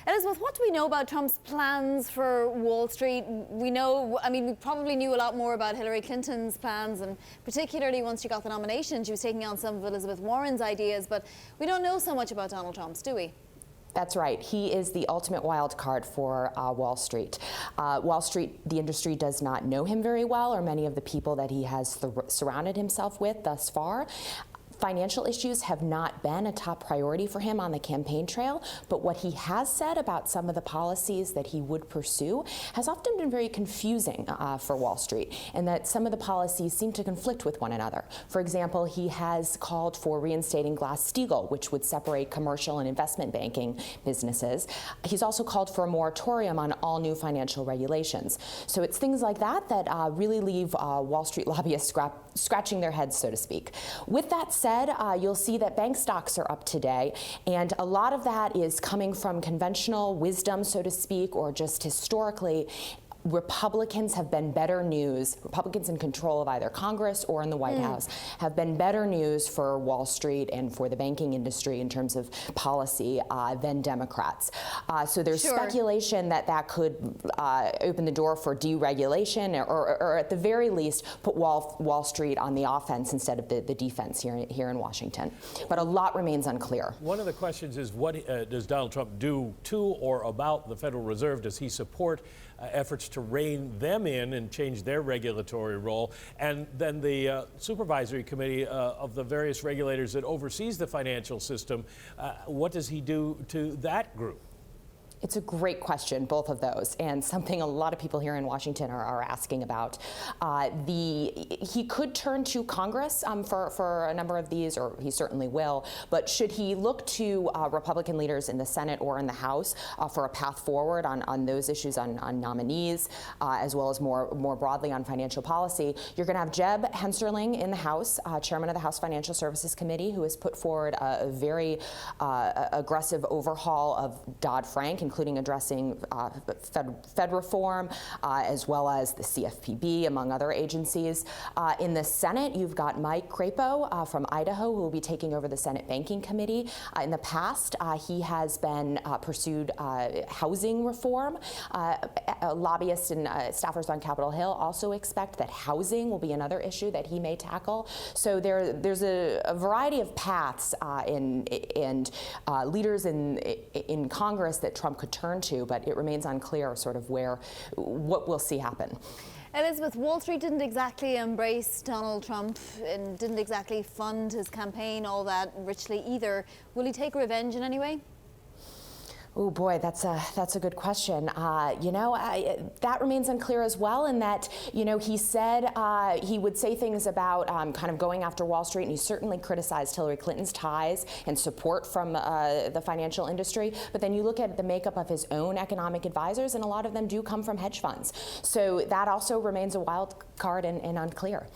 Elizabeth, what do we know about Trump's plans for Wall Street? We probably knew a lot more about Hillary Clinton's plans, and particularly once she got the nomination, she was taking on some of Elizabeth Warren's ideas, but we don't know so much about Donald Trump's, do we? That's right. He is the ultimate wild card for Wall Street. Wall Street, the industry does not know him very well, or many of the people that he has surrounded himself with thus far. Financial issues have not been a top priority for him on the campaign trail, but what he has said about some of the policies that he would pursue has often been very confusing for Wall Street, and that some of the policies seem to conflict with one another. For example, he has called for reinstating Glass-Steagall, which would separate commercial and investment banking businesses. He's also called for a moratorium on all new financial regulations. So it's things like that that really leave Wall Street lobbyists scratching their heads, so to speak. With that said, you'll see that bank stocks are up today, and a lot of that is coming from conventional wisdom, so to speak, or just historically. Republicans have been better news. Republicans in control of either Congress or in the White House have been better news for Wall Street and for the banking industry in terms of policy than Democrats. So there's speculation that that could open the door for deregulation, or at the very least put Wall Street on the offense instead of the defense here in Washington. But a lot remains unclear. One of the questions is, what does Donald Trump do to or about the Federal Reserve? Does he support efforts to rein them in and change their regulatory role? And then the supervisory committee of the various regulators that oversees the financial system, what does he do to that group? It's a great question, both of those, and something a lot of people here in Washington are asking about. He could turn to Congress for a number of these, or he certainly will, but should he look to Republican leaders in the Senate or in the House for a path forward on those issues, on nominees, as well as more broadly on financial policy, you're going to have Jeb Hensarling in the House, chairman of the House Financial Services Committee, who has put forward a very aggressive overhaul of Dodd-Frank, including addressing Fed reform, as well as the CFPB, among other agencies. In the Senate, you've got Mike Crapo from Idaho, who will be taking over the Senate Banking Committee. In the past, he has been pursued housing reform. Lobbyists and staffers on Capitol Hill also expect that housing will be another issue that he may tackle. So there's a variety of paths and leaders in Congress that Trump could turn to, but it remains unclear sort of what we'll see happen. Elizabeth, Wall Street didn't exactly embrace Donald Trump and didn't exactly fund his campaign all that richly either. Will he take revenge in any way? Oh boy, that's a good question. That remains unclear as well, in that, he said he would say things about kind of going after Wall Street, and he certainly criticized Hillary Clinton's ties and support from the financial industry. But then you look at the makeup of his own economic advisors, and a lot of them do come from hedge funds. So that also remains a wild card and unclear.